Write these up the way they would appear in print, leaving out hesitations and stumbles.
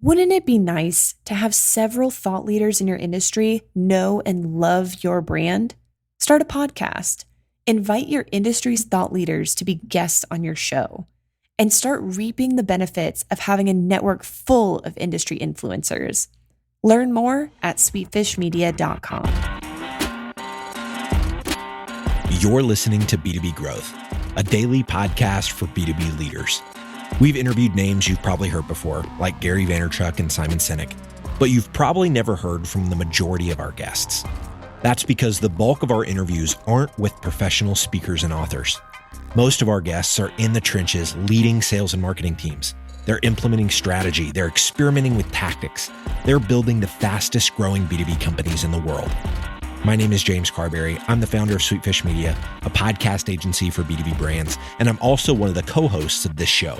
Wouldn't it be nice to have several thought leaders in your industry know and love your brand? Start a podcast. Invite your industry's thought leaders to be guests on your show, and start reaping the benefits of having a network full of industry influencers. Learn more at sweetfishmedia.com. You're listening to B2B Growth, a daily podcast for B2B leaders. We've interviewed names you've probably heard before, like Gary Vaynerchuk and Simon Sinek, but you've probably never heard from the majority of our guests. That's because the bulk of our interviews aren't with professional speakers and authors. Most of our guests are in the trenches leading sales and marketing teams. They're implementing strategy. They're experimenting with tactics. They're building the fastest growing B2B companies in the world. My name is James Carberry. I'm the founder of Sweetfish Media, a podcast agency for B2B brands, and I'm also one of the co-hosts of this show.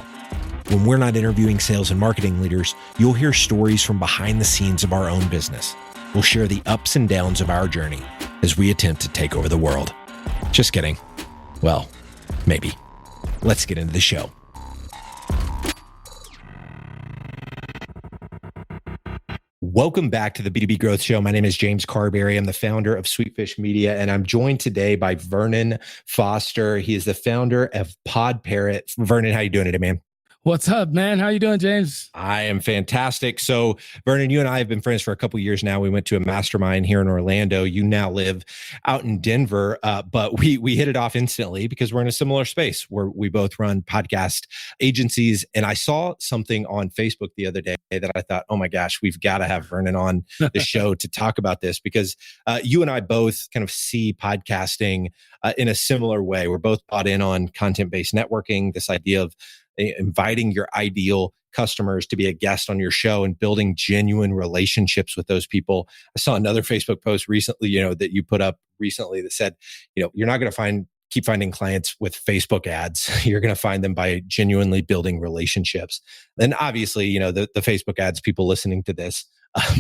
When we're not interviewing sales and marketing leaders, you'll hear stories from behind the scenes of our own business. We'll share the ups and downs of our journey as we attempt to take over the world. Just kidding. Well, maybe. Let's get into the show. Welcome back to the B2B Growth Show. My name is James Carberry. I'm the founder of Sweetfish Media, and I'm joined today by Vernon Foster. He is the founder of Pod Parrot. Vernon, how you doing today, man? What's up, man? How you doing, James? I am fantastic. So, Vernon, you and I have been friends for a couple of years now. We went to a mastermind here in Orlando. You now live out in Denver, but we hit it off instantly because we're in a similar space where we both run podcast agencies. And I saw something on Facebook the other day that I thought, oh my gosh, we've got to have Vernon on the show to talk about this, because you and I both kind of see podcasting in a similar way. We're both bought in on content-based networking, this idea of inviting your ideal customers to be a guest on your show and building genuine relationships with those people. I saw another Facebook post recently, that you put up recently that said, you're not going to keep finding clients with Facebook ads. You're going to find them by genuinely building relationships. And obviously, the Facebook ads, people listening to this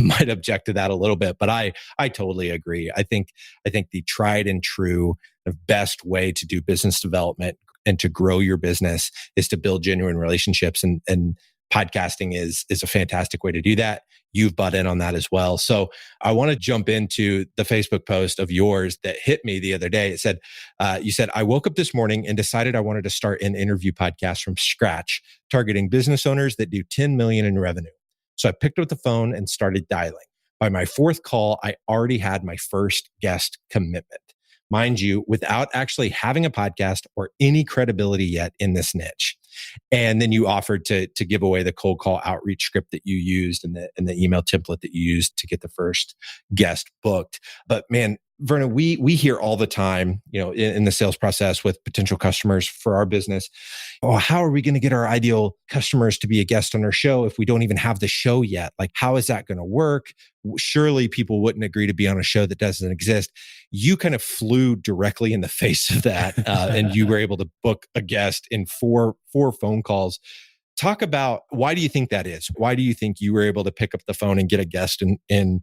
might object to that a little bit, but I totally agree. I think the tried and true best way to do business development and to grow your business is to build genuine relationships. And podcasting is a fantastic way to do that. You've bought in on that as well. So I want to jump into the Facebook post of yours that hit me the other day. It said, you said, I woke up this morning and decided I wanted to start an interview podcast from scratch, targeting business owners that do 10 million in revenue. So I picked up the phone and started dialing. By my fourth call, I already had my first guest commitment. Mind you, without actually having a podcast or any credibility yet in this niche. And then you offered to give away the cold call outreach script that you used and the email template that you used to get the first guest booked. But man, Vernon, we hear all the time, in the sales process with potential customers for our business, oh, how are we going to get our ideal customers to be a guest on our show if we don't even have the show yet? Like, how is that going to work? Surely people wouldn't agree to be on a show that doesn't exist. You kind of flew directly in the face of that, and you were able to book a guest in four phone calls. Talk about, why do you think that is? Why do you think you were able to pick up the phone and get a guest in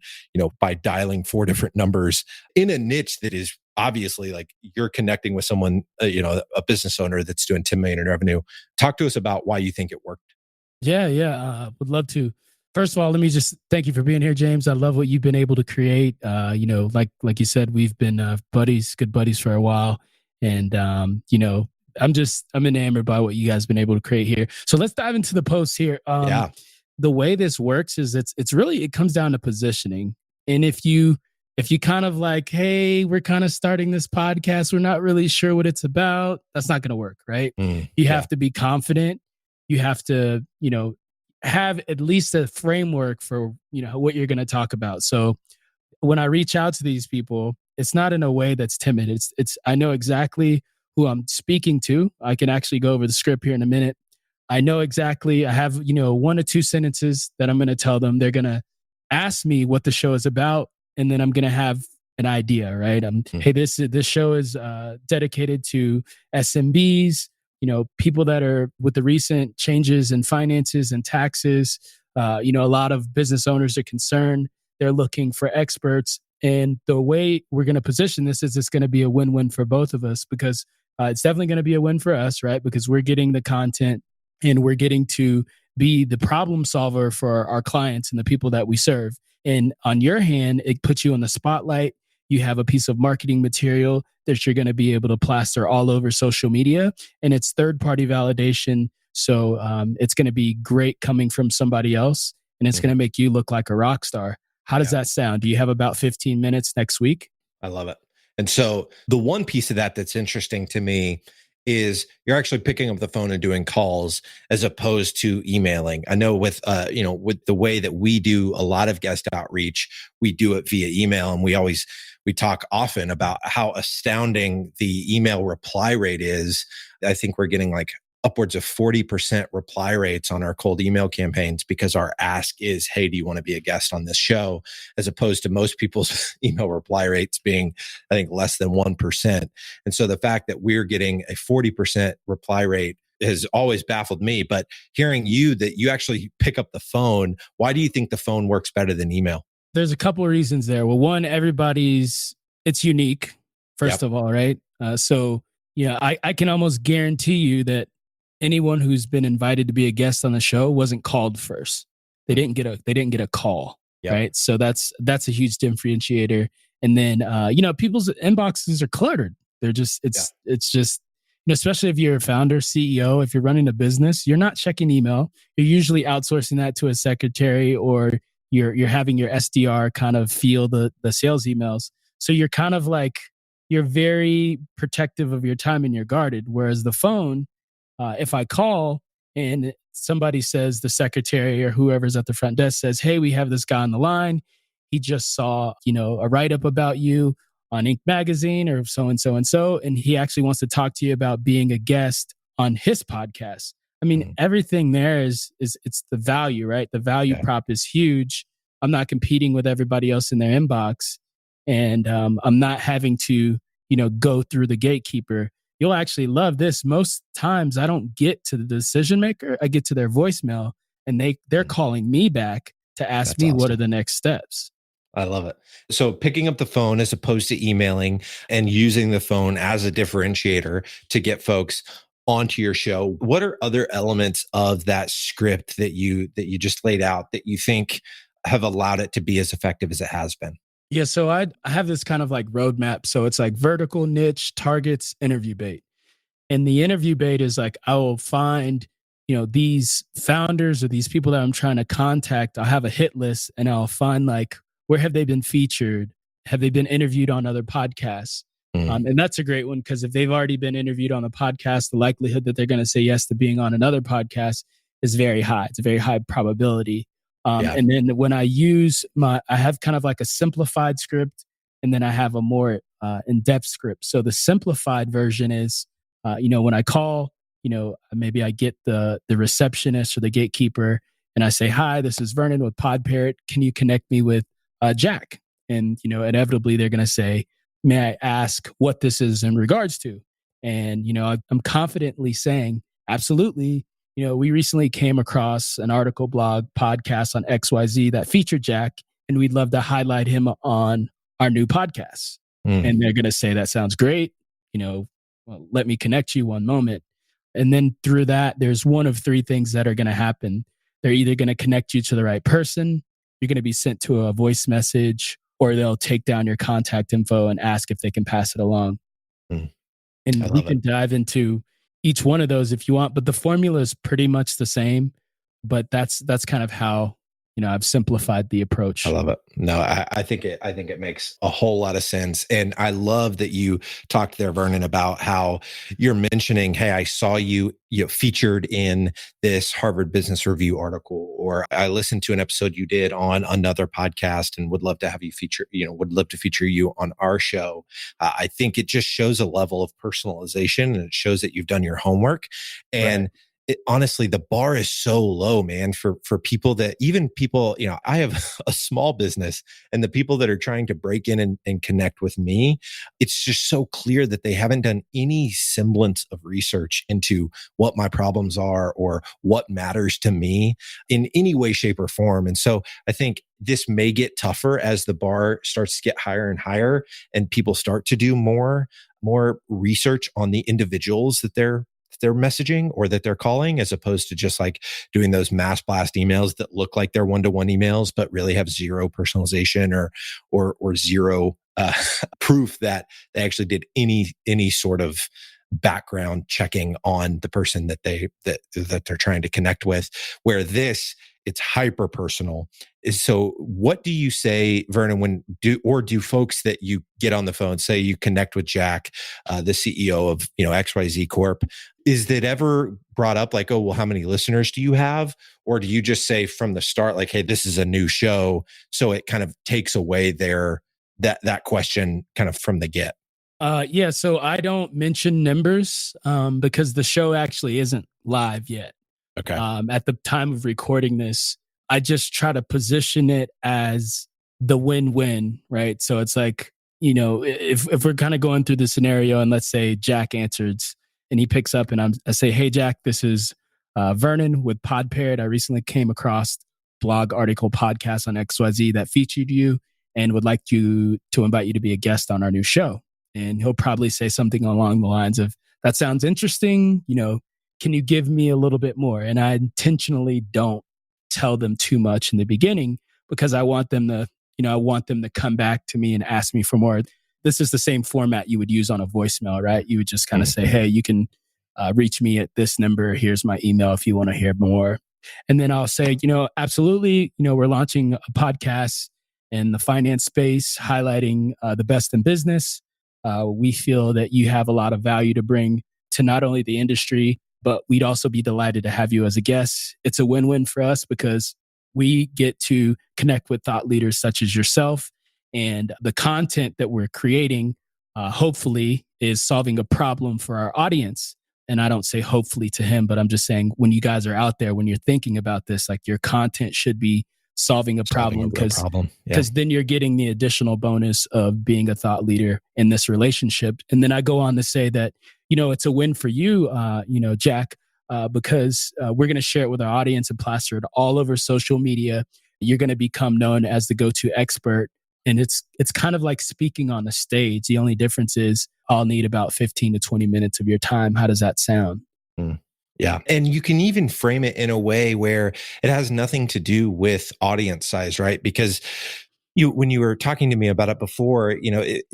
by dialing 4 different numbers in a niche that is obviously like you're connecting with someone, a business owner that's doing 10 million in revenue. Talk to us about why you think it worked. Yeah. Would love to. First of all, let me just thank you for being here, James. I love what you've been able to create. Like you said, we've been good buddies for a while. And, I'm enamored by what you guys have been able to create here. So let's dive into the post here. The way this works is it comes down to positioning. And if you kind of like, hey, we're kind of starting this podcast, we're not really sure what it's about, that's not going to work, right? You have to be confident. You have to, have at least a framework for, what you're going to talk about. So when I reach out to these people, it's not in a way that's timid. It's I know exactly who I'm speaking to. I can actually go over the script here in a minute. I know exactly, I have, 1 or 2 sentences that I'm going to tell them. They're going to ask me what the show is about. And then I'm going to have an idea, right? Hey, this show is dedicated to SMBs, people that are with the recent changes in finances and taxes. A lot of business owners are concerned. They're looking for experts. And the way we're going to position this is it's going to be a win-win for both of us, because it's definitely going to be a win for us, right? Because we're getting the content and we're getting to be the problem solver for our clients and the people that we serve. And on your hand, it puts you on the spotlight. You have a piece of marketing material that you're going to be able to plaster all over social media, and it's third-party validation. So it's going to be great coming from somebody else, and it's going to make you look like a rock star. How does that sound? Do you have about 15 minutes next week? I love it. And so the one piece of that that's interesting to me is you're actually picking up the phone and doing calls as opposed to emailing. I know with the way that we do a lot of guest outreach, we do it via email, and we talk often about how astounding the email reply rate is. I think we're getting like upwards of 40% reply rates on our cold email campaigns because our ask is, hey, do you want to be a guest on this show? As opposed to most people's email reply rates being, I think, less than 1%. And so the fact that we're getting a 40% reply rate has always baffled me. But hearing you that you actually pick up the phone, why do you think the phone works better than email? There's a couple of reasons there. Well, one, it's unique, first of all, right? So, I can almost guarantee you that anyone who's been invited to be a guest on the show wasn't called first. They didn't get a call, right? So that's a huge differentiator. And then people's inboxes are cluttered. They're just it's just especially if you're a founder, CEO, if you're running a business, you're not checking email. You're usually outsourcing that to a secretary, or you're having your SDR kind of field the sales emails. So you're kind of like, you're very protective of your time and you're guarded. Whereas the phone, if I call and somebody says, the secretary or whoever's at the front desk says, hey, we have this guy on the line. He just saw, a write-up about you on Inc. magazine or so-and-so and so, and he actually wants to talk to you about being a guest on his podcast. I mean, everything there is it's the value, right? The value prop is huge. I'm not competing with everybody else in their inbox, and I'm not having to, go through the gatekeeper. You'll actually love this. Most times I don't get to the decision maker. I get to their voicemail, and they're calling me back to ask me what are the next steps. I love it. So picking up the phone as opposed to emailing and using the phone as a differentiator to get folks onto your show. What are other elements of that script that you just laid out that you think have allowed it to be as effective as it has been? Yeah, so I have this kind of like roadmap. So it's like vertical, niche, targets, interview bait. And the interview bait is like, I will find, these founders or these people that I'm trying to contact. I'll have a hit list and I'll find like, where have they been featured? Have they been interviewed on other podcasts? And that's a great one, because if they've already been interviewed on a podcast, the likelihood that they're going to say yes to being on another podcast is very high. It's a very high probability. And then when I I have kind of like a simplified script, and then I have a more in-depth script. So the simplified version is, when I call, maybe I get the receptionist or the gatekeeper, and I say, hi, this is Vernon with Pod Parrot. Can you connect me with Jack? And, inevitably they're going to say, may I ask what this is in regards to? And, I'm confidently saying, absolutely. We recently came across an article, blog, podcast on XYZ that featured Jack, and we'd love to highlight him on our new podcast. And they're going to say, that sounds great. Well, let me connect you one moment. And then through that, there's one of three things that are going to happen. They're either going to connect you to the right person, you're going to be sent to a voice message, or they'll take down your contact info and ask if they can pass it along. And we can dive into each one of those if you want, but the formula is pretty much the same. But that's kind of how, I've simplified the approach. I love it. No, I think it makes a whole lot of sense. And I love that you talked there, Vernon, about how you're mentioning, hey, I saw you featured in this Harvard Business Review article, or I listened to an episode you did on another podcast and would love to have you would love to feature you on our show. I think it just shows a level of personalization, and it shows that you've done your homework. And honestly, the bar is so low, man, for people that, even people, I have a small business, and the people that are trying to break in and connect with me, it's just so clear that they haven't done any semblance of research into what my problems are or what matters to me in any way, shape, or form. And so I think this may get tougher as the bar starts to get higher and higher, and people start to do more research on the individuals that they're they're messaging or that they're calling, as opposed to just like doing those mass blast emails that look like they're one-to-one emails, but really have zero personalization or zero proof that they actually did any sort of background checking on the person that they're trying to connect with. Where this, it's hyper personal. So what do you say, Vernon, when do folks that you get on the phone, say you connect with Jack, the CEO of XYZ Corp, is that ever brought up like, oh, well, how many listeners do you have? Or do you just say from the start, like, hey, this is a new show, so it kind of takes away that question kind of from the get? Yeah, so I don't mention numbers because the show actually isn't live yet. Okay. At the time of recording this, I just try to position it as the win-win, right? So it's like, if we're kind of going through the scenario and let's say Jack answers and he picks up and I say, hey, Jack, this is Vernon with Pod Parrot. I recently came across blog article podcast on XYZ that featured you and would like to invite you to be a guest on our new show. And he'll probably say something along the lines of, that sounds interesting. Can you give me a little bit more? And I intentionally don't tell them too much in the beginning because I want them to come back to me and ask me for more. This is the same format you would use on a voicemail, right? You would just kind of say, hey, you can reach me at this number. Here's my email if you want to hear more. And then I'll say, absolutely, we're launching a podcast in the finance space, highlighting the best in business. We feel that you have a lot of value to bring to not only the industry, but we'd also be delighted to have you as a guest. It's a win-win for us because we get to connect with thought leaders such as yourself, and the content that we're creating, hopefully, is solving a problem for our audience. And I don't say hopefully to him, but I'm just saying when you guys are out there, when you're thinking about this, like your content should be solving a problem because then you're getting the additional bonus of being a thought leader in this relationship. And then I go on to say that, it's a win for you, Jack, because we're going to share it with our audience and plaster it all over social media. You're going to become known as the go-to expert. And it's kind of like speaking on the stage. The only difference is I'll need about 15 to 20 minutes of your time. How does that sound? Yeah. And you can even frame it in a way where it has nothing to do with audience size, right? Because when you were talking to me about it before,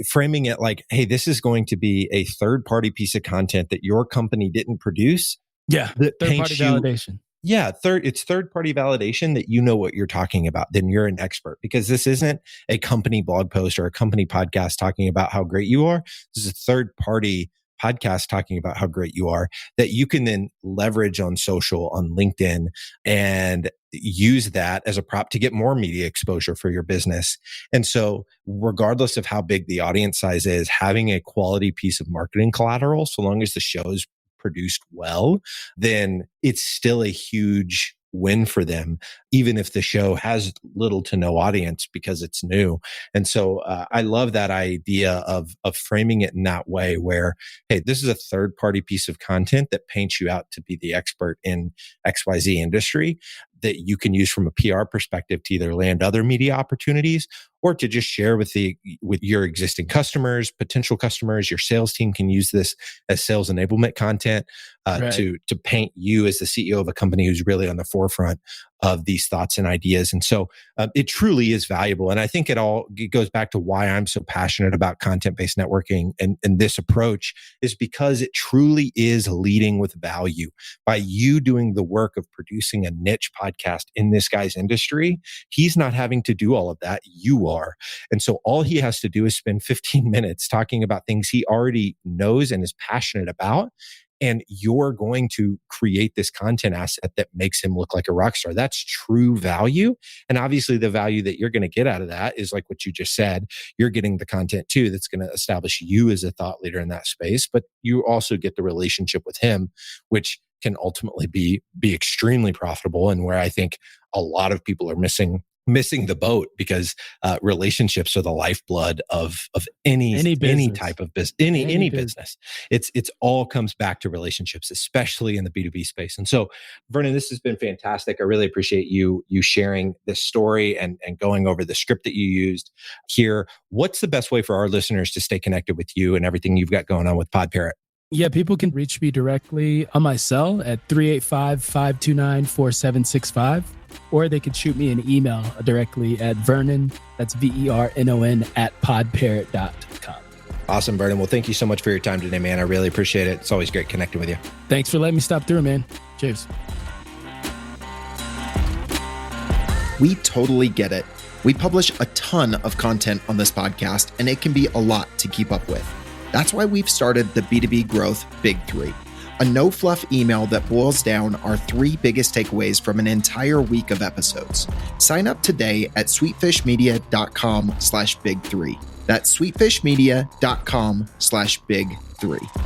framing it like, hey, this is going to be a third-party piece of content that your company didn't produce. Yeah. Third-party validation. Yeah, it's third-party validation that you know what you're talking about. Then you're an expert, because this isn't a company blog post or a company podcast talking about how great you are. This is a third-party podcast talking about how great you are that you can then leverage on social, on LinkedIn, and use that as a prop to get more media exposure for your business. And so regardless of how big the audience size is, having a quality piece of marketing collateral, so long as the show is produced well, then it's still a huge win for them, even if the show has little to no audience because it's new. And so I love that idea of framing it in that way where, hey, this is a third party piece of content that paints you out to be the expert in XYZ industry that you can use from a PR perspective to either land other media opportunities or to just share with your existing customers, potential customers. Your sales team can use this as sales enablement content to paint you as the CEO of a company who's really on the forefront of these thoughts and ideas. And so it truly is valuable. And I think it goes back to why I'm so passionate about content-based networking and this approach is because it truly is leading with value. By you doing the work of producing a niche podcast in this guy's industry, he's not having to do all of that. You are. And so all he has to do is spend 15 minutes talking about things he already knows and is passionate about. And you're going to create this content asset that makes him look like a rock star. That's true value. And obviously the value that you're going to get out of that is like what you just said. You're getting the content too that's going to establish you as a thought leader in that space, but you also get the relationship with him, which can ultimately be extremely profitable, and where I think a lot of people are missing the boat, because relationships are the lifeblood of any type of business, any business. It's all comes back to relationships, especially in the B2B space. And so, Vernon, this has been fantastic. I really appreciate you sharing this story and going over the script that you used here. What's the best way for our listeners to stay connected with you and everything you've got going on with Pod Parrot? Yeah, people can reach me directly on my cell at 385-529-4765, or they could shoot me an email directly at Vernon, that's VERNON, at podparrot.com. Awesome, Vernon. Well, thank you so much for your time today, man. I really appreciate it. It's always great connecting with you. Thanks for letting me stop through, man. Cheers. We totally get it. We publish a ton of content on this podcast, and it can be a lot to keep up with. That's why we've started the B2B Growth Big Three, a no-fluff email that boils down our 3 biggest takeaways from an entire week of episodes. Sign up today at sweetfishmedia.com/big3. That's sweetfishmedia.com/big3.